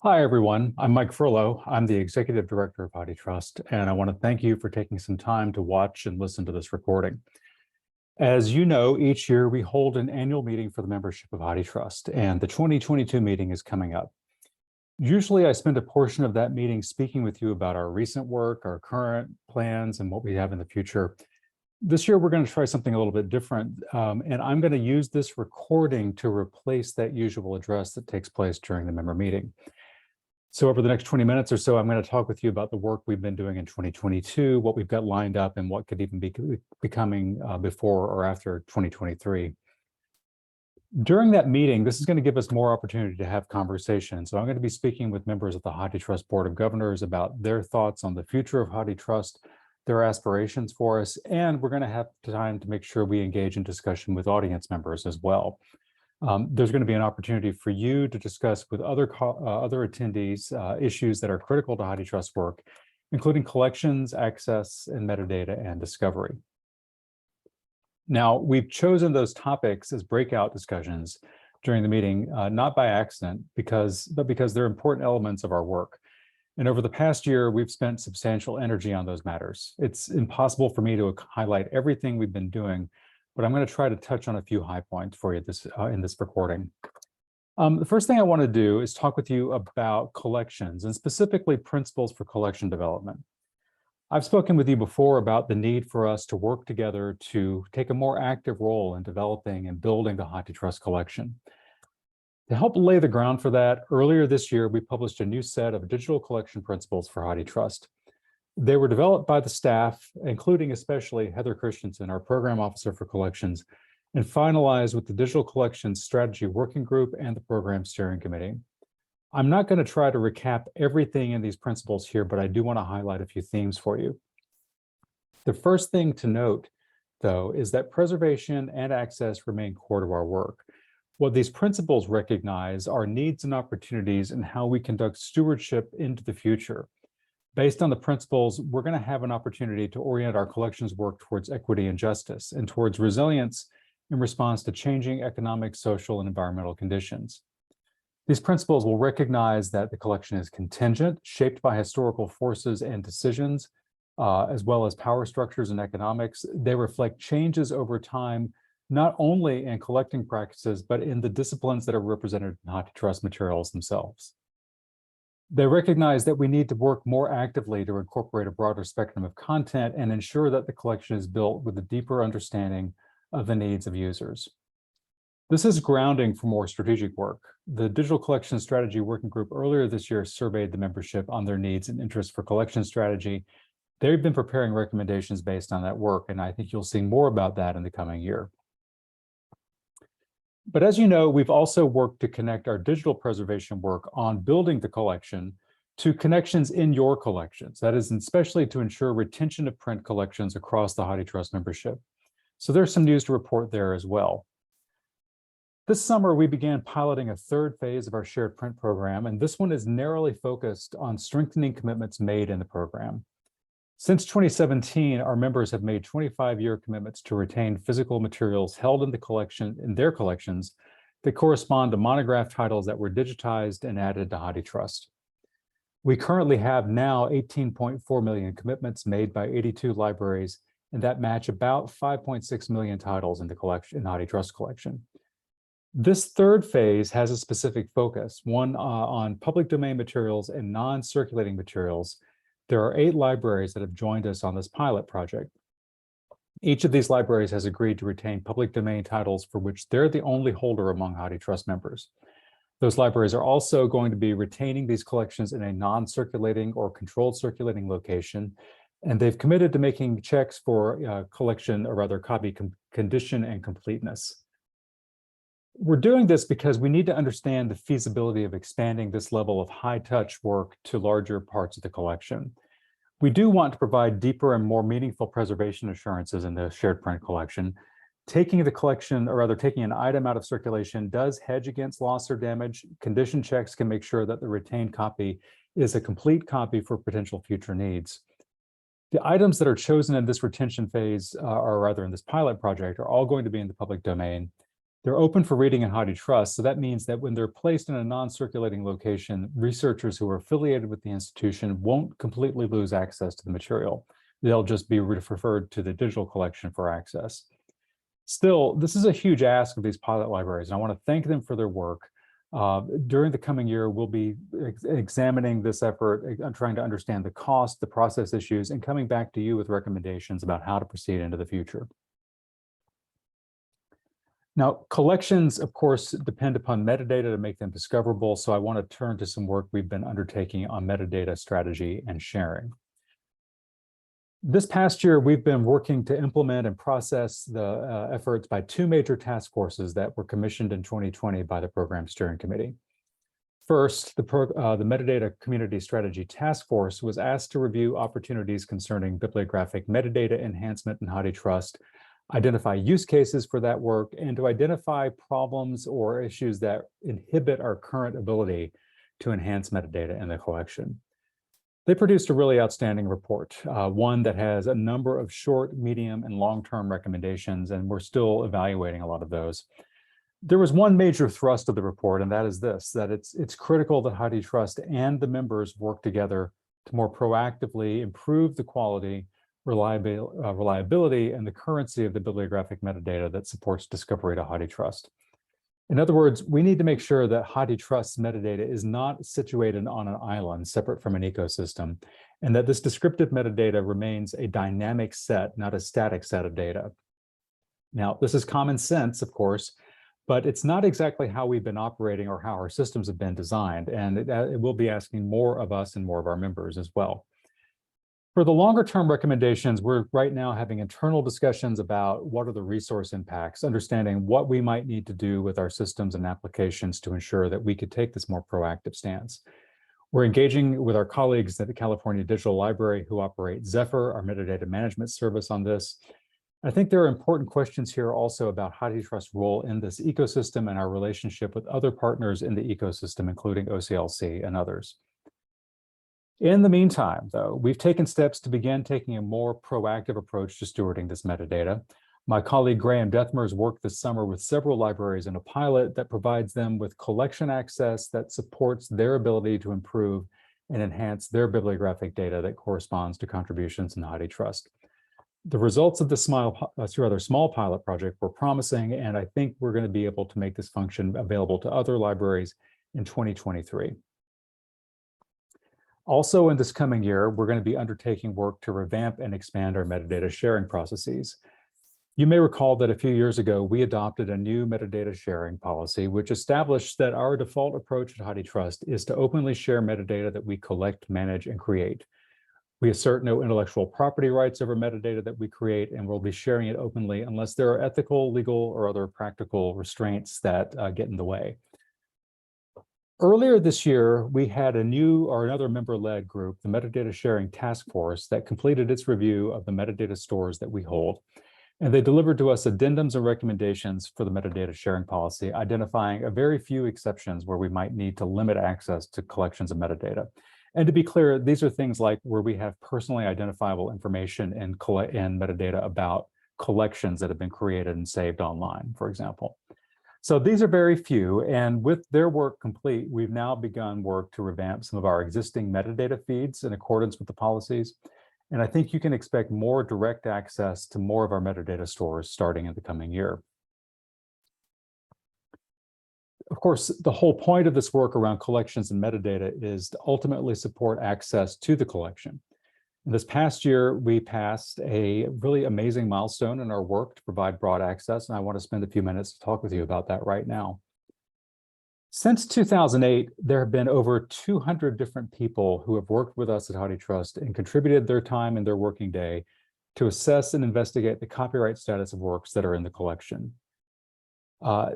Hi, everyone. I'm Mike Furlow. I'm the Executive Director of HathiTrust, and I want to thank you for taking some time to watch and listen to this recording. As you know, each year we hold an annual meeting for the membership of HathiTrust, and the 2022 meeting is coming up. Usually I spend a portion of that meeting speaking with you about our recent work, our current plans, and what we have in the future. This year, we're going to try something a little bit different, and I'm going to use this recording to replace that usual address that takes place during the member meeting. So over the next 20 minutes or so, I'm going to talk with you about the work we've been doing in 2022, what we've got lined up, and what could even be coming before or after 2023. During that meeting, this is going to give us more opportunity to have conversations. So I'm going to be speaking with members of the HathiTrust Board of Governors about their thoughts on the future of HathiTrust, their aspirations for us, and we're going to have time to make sure we engage in discussion with audience members as well. There's going to be an opportunity for you to discuss with other attendees issues that are critical to HathiTrust work, including collections, access, and metadata and discovery. Now, we've chosen those topics as breakout discussions during the meeting, not by accident, but because they're important elements of our work. And over the past year, we've spent substantial energy on those matters. It's impossible for me to highlight everything we've been doing, but I'm going to try to touch on a few high points for you in this recording. The first thing I want to do is talk with you about collections and specifically principles for collection development. I've spoken with you before about the need for us to work together to take a more active role in developing and building the HathiTrust collection. To help lay the ground for that, earlier this year, we published a new set of digital collection principles for HathiTrust. They were developed by the staff, including especially Heather Christensen, our program officer for collections, and finalized with the Digital Collections Strategy Working Group and the Program Steering Committee. I'm not going to try to recap everything in these principles here, but I do want to highlight a few themes for you. The first thing to note, though, is that preservation and access remain core to our work. What these principles recognize are needs and opportunities and how we conduct stewardship into the future. Based on the principles, we're going to have an opportunity to orient our collections work towards equity and justice and towards resilience in response to changing economic, social, and environmental conditions. These principles will recognize that the collection is contingent, shaped by historical forces and decisions, as well as power structures and economics. They reflect changes over time, not only in collecting practices, but in the disciplines that are represented in HathiTrust materials themselves. They recognize that we need to work more actively to incorporate a broader spectrum of content and ensure that the collection is built with a deeper understanding of the needs of users. This is grounding for more strategic work. The Digital Collection Strategy Working Group earlier this year surveyed the membership on their needs and interests for collection strategy. They've been preparing recommendations based on that work, and I think you'll see more about that in the coming year. But as you know, we've also worked to connect our digital preservation work on building the collection to connections in your collections. That is especially to ensure retention of print collections across the HathiTrust membership. So there's some news to report there as well. This summer, we began piloting a third phase of our shared print program, and this one is narrowly focused on strengthening commitments made in the program. Since 2017, our members have made 25-year commitments to retain physical materials held in their collections that correspond to monograph titles that were digitized and added to HathiTrust. We currently have now 18.4 million commitments made by 82 libraries, and that match about 5.6 million titles in the HathiTrust collection. This third phase has a specific focus, one on public domain materials and non-circulating materials. There are 8 libraries that have joined us on this pilot project. Each of these libraries has agreed to retain public domain titles for which they're the only holder among HathiTrust members. Those libraries are also going to be retaining these collections in a non-circulating or controlled circulating location, and they've committed to making checks for collection, or rather copy condition and completeness. We're doing this because we need to understand the feasibility of expanding this level of high-touch work to larger parts of the collection. We do want to provide deeper and more meaningful preservation assurances in the shared print collection. Taking the collection, or rather taking an item out of circulation, does hedge against loss or damage. Condition checks can make sure that the retained copy is a complete copy for potential future needs. The items that are chosen in this retention phase, or rather in this pilot project, are all going to be in the public domain. They're open for reading in HathiTrust, so that means that when they're placed in a non-circulating location, researchers who are affiliated with the institution won't completely lose access to the material. They'll just be referred to the digital collection for access. Still, this is a huge ask of these pilot libraries, and I want to thank them for their work. During the coming year, we'll be examining this effort, trying to understand the cost, the process issues, and coming back to you with recommendations about how to proceed into the future. Now, collections, of course, depend upon metadata to make them discoverable, so I want to turn to some work we've been undertaking on metadata strategy and sharing. This past year, we've been working to implement and process the efforts by two major task forces that were commissioned in 2020 by the Program Steering Committee. First, the Metadata Community Strategy Task Force was asked to review opportunities concerning bibliographic metadata enhancement in HathiTrust, identify use cases for that work, and to identify problems or issues that inhibit our current ability to enhance metadata in the collection. They produced a really outstanding report, one that has a number of short, medium, and long-term recommendations, and we're still evaluating a lot of those. There was one major thrust of the report, and that is this, that it's critical that HathiTrust and the members work together to more proactively improve the quality, reliability, and the currency of the bibliographic metadata that supports discovery to HathiTrust. In other words, we need to make sure that HathiTrust's metadata is not situated on an island separate from an ecosystem, and that this descriptive metadata remains a dynamic set, not a static set of data. Now, this is common sense, of course, but it's not exactly how we've been operating or how our systems have been designed, and it will be asking more of us and more of our members as well. For the longer term recommendations, we're right now having internal discussions about what are the resource impacts, understanding what we might need to do with our systems and applications to ensure that we could take this more proactive stance. We're engaging with our colleagues at the California Digital Library who operate Zephyr, our metadata management service, on this. I think there are important questions here also about HathiTrust's role in this ecosystem and our relationship with other partners in the ecosystem, including OCLC and others. In the meantime, though, we've taken steps to begin taking a more proactive approach to stewarding this metadata. My colleague Graham Dethmer's worked this summer with several libraries in a pilot that provides them with collection access that supports their ability to improve and enhance their bibliographic data that corresponds to contributions in HathiTrust. The results of this rather small pilot project were promising, and I think we're going to be able to make this function available to other libraries in 2023. Also in this coming year, we're going to be undertaking work to revamp and expand our metadata sharing processes. You may recall that a few years ago, we adopted a new metadata sharing policy, which established that our default approach at HathiTrust is to openly share metadata that we collect, manage, and create. We assert no intellectual property rights over metadata that we create, and we'll be sharing it openly unless there are ethical, legal, or other practical restraints that get in the way. Earlier this year, we had another member-led group, the Metadata Sharing Task Force, that completed its review of the metadata stores that we hold. And they delivered to us addendums and recommendations for the metadata sharing policy, identifying a very few exceptions where we might need to limit access to collections of metadata. And to be clear, these are things like where we have personally identifiable information and metadata about collections that have been created and saved online, for example. So these are very few, and with their work complete, we've now begun work to revamp some of our existing metadata feeds in accordance with the policies. And I think you can expect more direct access to more of our metadata stores starting in the coming year. Of course, the whole point of this work around collections and metadata is to ultimately support access to the collection. This past year, we passed a really amazing milestone in our work to provide broad access, and I want to spend a few minutes to talk with you about that right now. Since 2008, there have been over 200 different people who have worked with us at HathiTrust and contributed their time and their working day to assess and investigate the copyright status of works that are in the collection.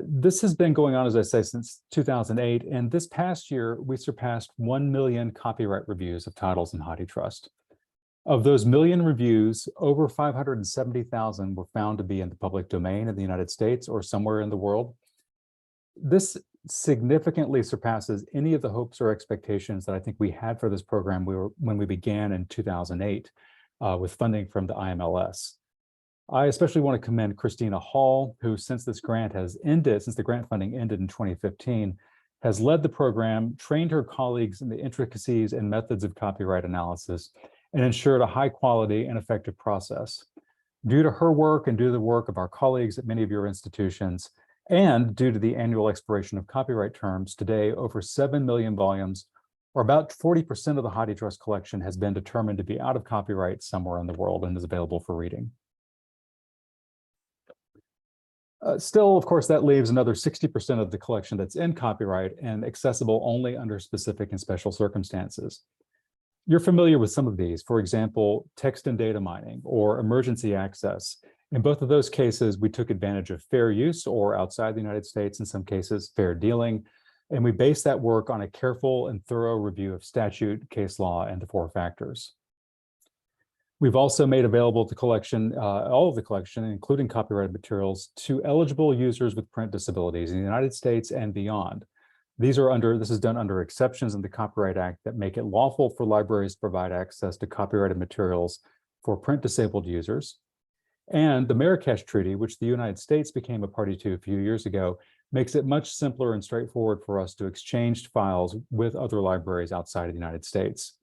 This has been going on, as I say, since 2008, and this past year, we surpassed 1 million copyright reviews of titles in HathiTrust. Of those million reviews, over 570,000 were found to be in the public domain in the United States or somewhere in the world. This significantly surpasses any of the hopes or expectations that I think we had for this program when we began in 2008 with funding from the IMLS. I especially want to commend Christina Hall, who since the grant funding ended in 2015, has led the program, trained her colleagues in the intricacies and methods of copyright analysis, and ensured a high quality and effective process. Due to her work and due to the work of our colleagues at many of your institutions, and due to the annual expiration of copyright terms, today over 7 million volumes, or about 40% of the HathiTrust collection, has been determined to be out of copyright somewhere in the world and is available for reading. Still, of course, that leaves another 60% of the collection that's in copyright and accessible only under specific and special circumstances. You're familiar with some of these, for example, text and data mining or emergency access. In both of those cases, we took advantage of fair use, or outside the United States, in some cases, fair dealing. And we based that work on a careful and thorough review of statute, case law, and the four factors. We've also made available the collection, all of the collection, including copyrighted materials, to eligible users with print disabilities in the United States and beyond. This is done under exceptions in the Copyright Act that make it lawful for libraries to provide access to copyrighted materials for print disabled users. And the Marrakesh Treaty, which the United States became a party to a few years ago, makes it much simpler and straightforward for us to exchange files with other libraries outside of the United States.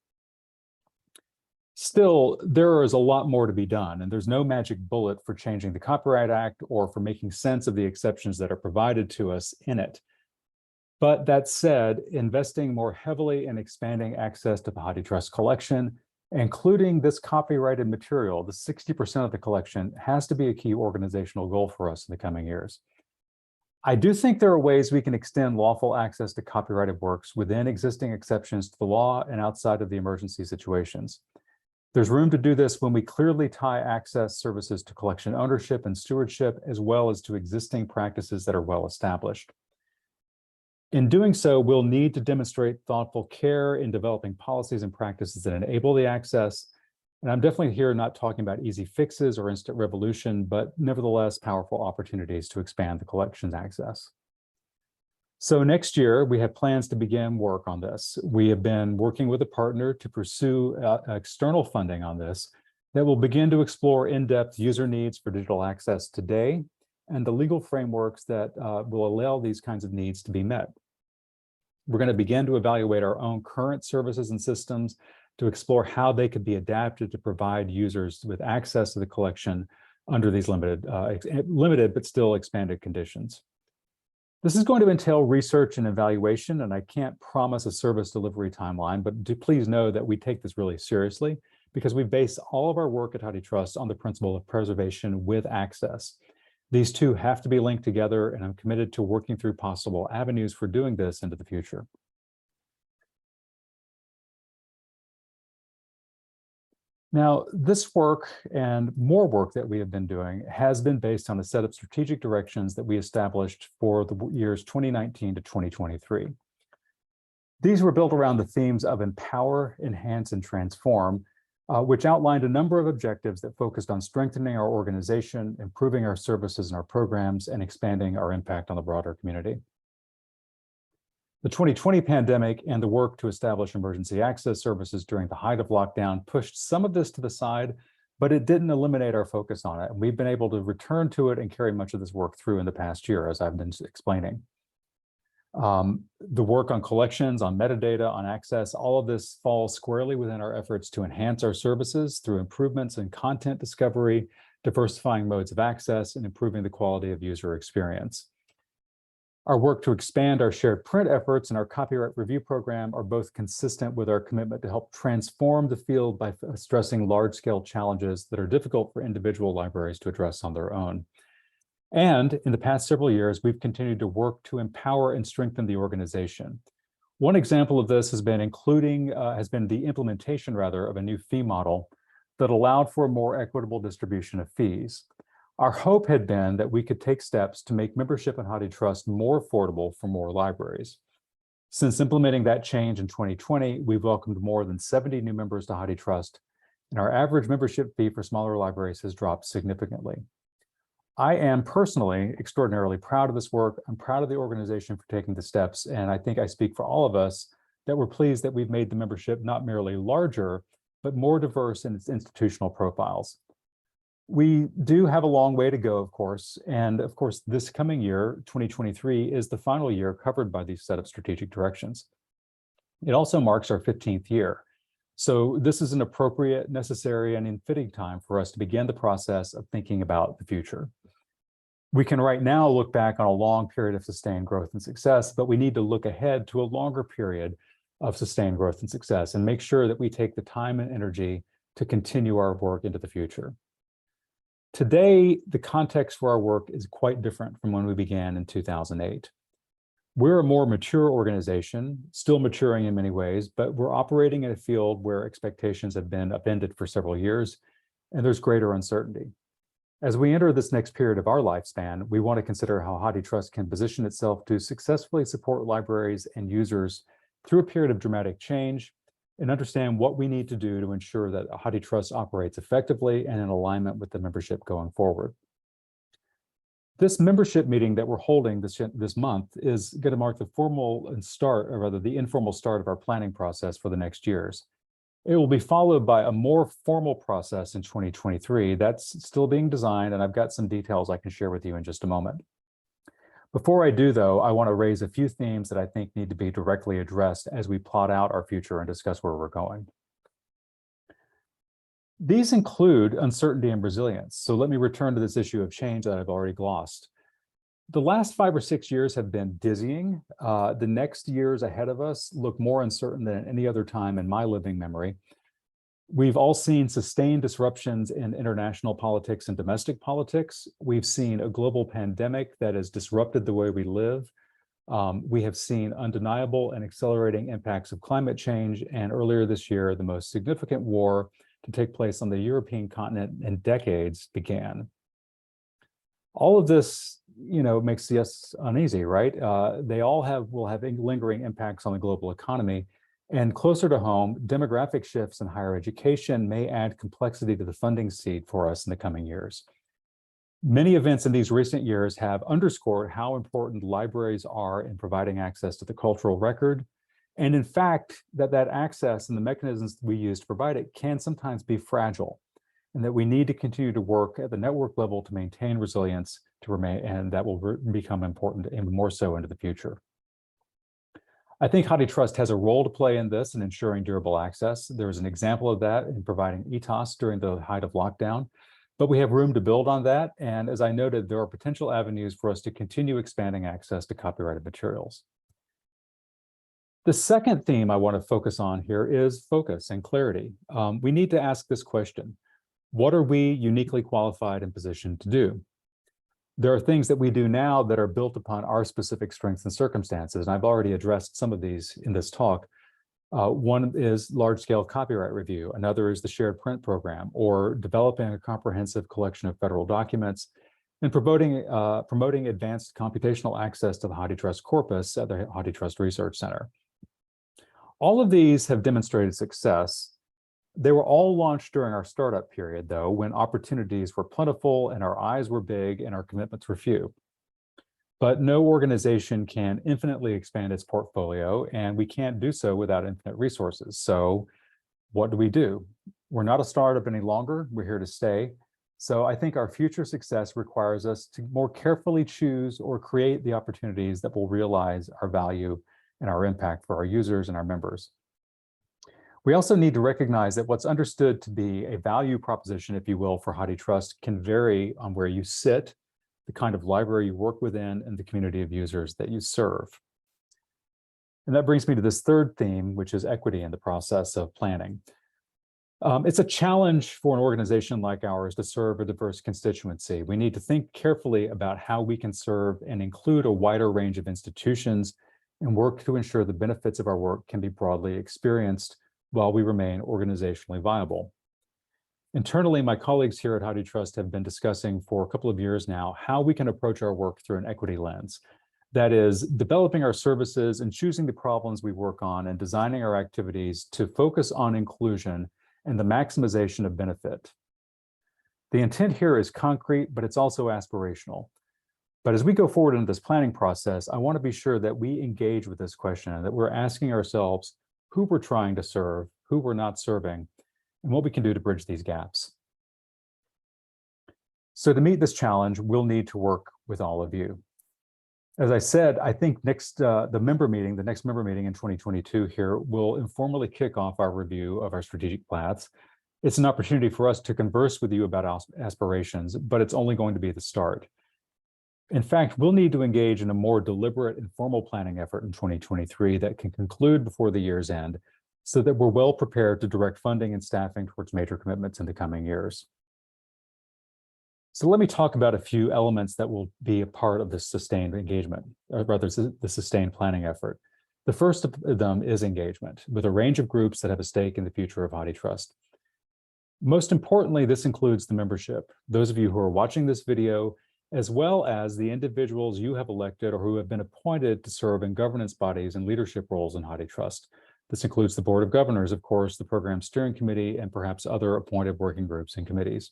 Still, there is a lot more to be done, and there's no magic bullet for changing the Copyright Act or for making sense of the exceptions that are provided to us in it. But that said, investing more heavily in expanding access to the HathiTrust collection, including this copyrighted material, the 60% of the collection, has to be a key organizational goal for us in the coming years. I do think there are ways we can extend lawful access to copyrighted works within existing exceptions to the law and outside of the emergency situations. There's room to do this when we clearly tie access services to collection ownership and stewardship, as well as to existing practices that are well established. In doing so, we'll need to demonstrate thoughtful care in developing policies and practices that enable the access. And I'm definitely here not talking about easy fixes or instant revolution, but nevertheless powerful opportunities to expand the collection's access. So next year, we have plans to begin work on this. We have been working with a partner to pursue external funding on this that will begin to explore in-depth user needs for digital access today and the legal frameworks that will allow these kinds of needs to be met. We're going to begin to evaluate our own current services and systems to explore how they could be adapted to provide users with access to the collection under these limited but still expanded conditions. This is going to entail research and evaluation, and I can't promise a service delivery timeline, but do please know that we take this really seriously because we base all of our work at HathiTrust on the principle of preservation with access. These two have to be linked together, and I'm committed to working through possible avenues for doing this into the future. Now, this work and more work that we have been doing has been based on a set of strategic directions that we established for the years 2019 to 2023. These were built around the themes of empower, enhance, and transform, which outlined a number of objectives that focused on strengthening our organization, improving our services and our programs, and expanding our impact on the broader community. The 2020 pandemic and the work to establish emergency access services during the height of lockdown pushed some of this to the side, but it didn't eliminate our focus on it. And we've been able to return to it and carry much of this work through in the past year, as I've been explaining. The work on collections, on metadata, on access, all of this falls squarely within our efforts to enhance our services through improvements in content discovery, diversifying modes of access, and improving the quality of user experience. Our work to expand our shared print efforts and our copyright review program are both consistent with our commitment to help transform the field by stressing large-scale challenges that are difficult for individual libraries to address on their own. And in the past several years, we've continued to work to empower and strengthen the organization. One example of this has been the implementation of a new fee model that allowed for a more equitable distribution of fees. Our hope had been that we could take steps to make membership in HathiTrust more affordable for more libraries. Since implementing that change in 2020, we've welcomed more than 70 new members to HathiTrust, and our average membership fee for smaller libraries has dropped significantly. I am personally extraordinarily proud of this work. I'm proud of the organization for taking the steps, and I think I speak for all of us that we're pleased that we've made the membership not merely larger, but more diverse in its institutional profiles. We do have a long way to go, of course, and of course, this coming year, 2023, is the final year covered by these set of strategic directions. It also marks our 15th year. So this is an appropriate, necessary, and fitting time for us to begin the process of thinking about the future. We can right now look back on a long period of sustained growth and success, but we need to look ahead to a longer period of sustained growth and success and make sure that we take the time and energy to continue our work into the future. Today, the context for our work is quite different from when we began in 2008. We're a more mature organization, still maturing in many ways, but we're operating in a field where expectations have been upended for several years, and there's greater uncertainty. As we enter this next period of our lifespan, we want to consider how HathiTrust can position itself to successfully support libraries and users through a period of dramatic change and understand what we need to do to ensure that HathiTrust operates effectively and in alignment with the membership going forward. This membership meeting that we're holding this month is going to mark the the informal start of our planning process for the next years. It will be followed by a more formal process in 2023 that's still being designed, and I've got some details I can share with you in just a moment. Before I do, though, I want to raise a few themes that I think need to be directly addressed as we plot out our future and discuss where we're going. These include uncertainty and resilience. So let me return to this issue of change that I've already glossed. The last 5 or 6 years have been dizzying. The next years ahead of us look more uncertain than at any other time in my living memory. We've all seen sustained disruptions in international politics and domestic politics. We've seen a global pandemic that has disrupted the way we live. We have seen undeniable and accelerating impacts of climate change, and earlier this year, the most significant war to take place on the European continent in decades began. All of this, makes us uneasy, right? They all will have lingering impacts on the global economy. And closer to home, demographic shifts in higher education may add complexity to the funding seed for us in the coming years. Many events in these recent years have underscored how important libraries are in providing access to the cultural record. And in fact, that access and the mechanisms we use to provide it can sometimes be fragile, and that we need to continue to work at the network level to maintain resilience and that will become important and more so into the future. I think HathiTrust has a role to play in this and ensuring durable access. There was an example of that in providing ETOS during the height of lockdown, but we have room to build on that. And as I noted, there are potential avenues for us to continue expanding access to copyrighted materials. The second theme I want to focus on here is focus and clarity. We need to ask this question: what are we uniquely qualified and positioned to do? There are things that we do now that are built upon our specific strengths and circumstances, and I've already addressed some of these in this talk. One is large-scale copyright review. Another is the shared print program, or developing a comprehensive collection of federal documents and promoting advanced computational access to the HathiTrust corpus at the HathiTrust Research Center. All of these have demonstrated success. They were all launched during our startup period, though, when opportunities were plentiful and our eyes were big and our commitments were few. But no organization can infinitely expand its portfolio, and we can't do so without infinite resources. So what do? We're not a startup any longer. We're here to stay. So I think our future success requires us to more carefully choose or create the opportunities that will realize our value and our impact for our users and our members. We also need to recognize that what's understood to be a value proposition, if you will, for HathiTrust can vary on where you sit, the kind of library you work within, and the community of users that you serve. And that brings me to this third theme, which is equity in the process of planning. It's a challenge for an organization like ours to serve a diverse constituency. We need to think carefully about how we can serve and include a wider range of institutions and work to ensure the benefits of our work can be broadly experienced while we remain organizationally viable. Internally, my colleagues here at HathiTrust have been discussing for a couple of years now how we can approach our work through an equity lens. That is, developing our services and choosing the problems we work on and designing our activities to focus on inclusion and the maximization of benefit. The intent here is concrete, but it's also aspirational. But as we go forward into this planning process, I want to be sure that we engage with this question and that we're asking ourselves who we're trying to serve, who we're not serving, and what we can do to bridge these gaps. So to meet this challenge, we'll need to work with all of you. As I said, I think the next member meeting in 2022 here will informally kick off our review of our strategic paths. It's an opportunity for us to converse with you about aspirations, but it's only going to be the start. In fact, we'll need to engage in a more deliberate and formal planning effort in 2023 that can conclude before the year's end, so that we're well prepared to direct funding and staffing towards major commitments in the coming years. So let me talk about a few elements that will be a part of this sustained engagement, or rather the sustained planning effort. The first of them is engagement with a range of groups that have a stake in the future of HathiTrust. Most importantly, this includes the membership, those of you who are watching this video, as well as the individuals you have elected or who have been appointed to serve in governance bodies and leadership roles in HathiTrust. This includes the Board of Governors, of course, the Program Steering Committee, and perhaps other appointed working groups and committees.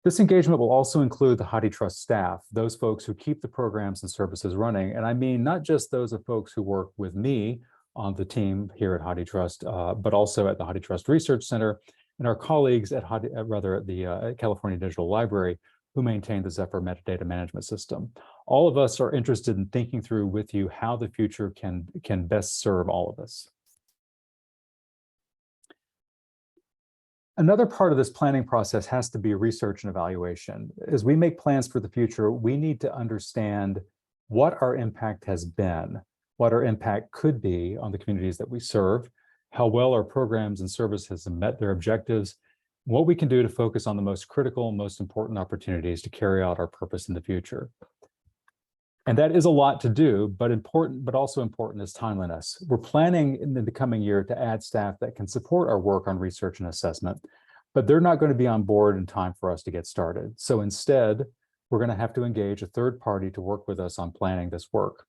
This engagement will also include the HathiTrust staff, those folks who keep the programs and services running. And I mean, not just those of folks who work with me on the team here at HathiTrust, but also at the HathiTrust Research Center and our colleagues at the California Digital Library, who maintain the Zephyr metadata management system. All of us are interested in thinking through with you how the future can best serve all of us. Another part of this planning process has to be research and evaluation. As we make plans for the future, we need to understand what our impact has been, what our impact could be on the communities that we serve, how well our programs and services have met their objectives, what we can do to focus on the most critical and most important opportunities to carry out our purpose in the future. And that is a lot to do, but also important is timeliness. We're planning in the coming year to add staff that can support our work on research and assessment, but they're not going to be on board in time for us to get started. So instead, we're going to have to engage a third party to work with us on planning this work.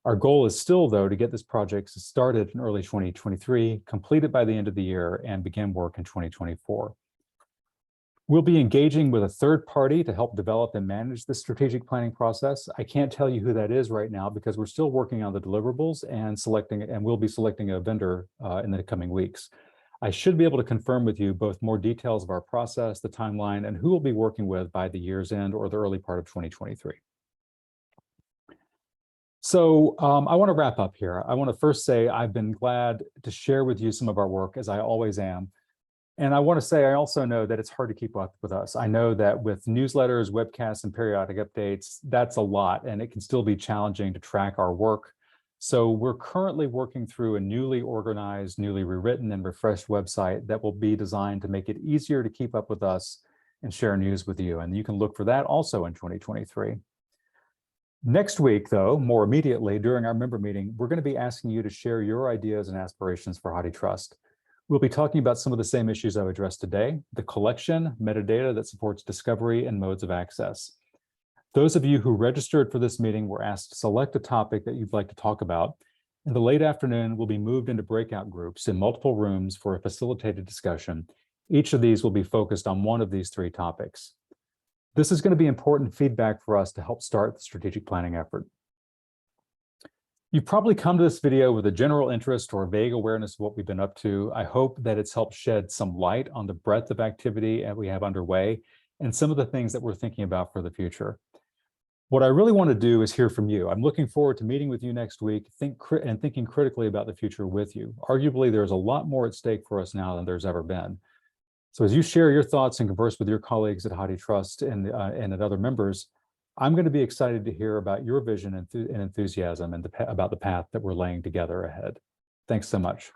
Our goal is still, though, to get this project started in early 2023, completed by the end of the year, and begin work in 2024. We'll be engaging with a third party to help develop and manage the strategic planning process. I can't tell you who that is right now because we're still working on the deliverables and we'll be selecting a vendor in the coming weeks. I should be able to confirm with you both more details of our process, the timeline, and who we'll be working with by the year's end or the early part of 2023. So I want to wrap up here. I want to first say I've been glad to share with you some of our work, as I always am. And I want to say I also know that it's hard to keep up with us. I know that with newsletters, webcasts, and periodic updates, that's a lot, and it can still be challenging to track our work. So we're currently working through a newly organized, newly rewritten, and refreshed website that will be designed to make it easier to keep up with us and share news with you. And you can look for that also in 2023. Next week, though, more immediately during our member meeting, we're going to be asking you to share your ideas and aspirations for HathiTrust. We'll be talking about some of the same issues I've addressed today, the collection, metadata that supports discovery, and modes of access. Those of you who registered for this meeting were asked to select a topic that you'd like to talk about. In the late afternoon, we'll be moved into breakout groups in multiple rooms for a facilitated discussion. Each of these will be focused on one of these three topics. This is going to be important feedback for us to help start the strategic planning effort. You've probably come to this video with a general interest or vague awareness of what we've been up to. I hope that it's helped shed some light on the breadth of activity that we have underway and some of the things that we're thinking about for the future. What I really want to do is hear from you. I'm looking forward to meeting with you next week and thinking critically about the future with you. Arguably, there's a lot more at stake for us now than there's ever been. So as you share your thoughts and converse with your colleagues at HathiTrust and at other members, I'm going to be excited to hear about your vision and enthusiasm and about the path that we're laying together ahead. Thanks so much.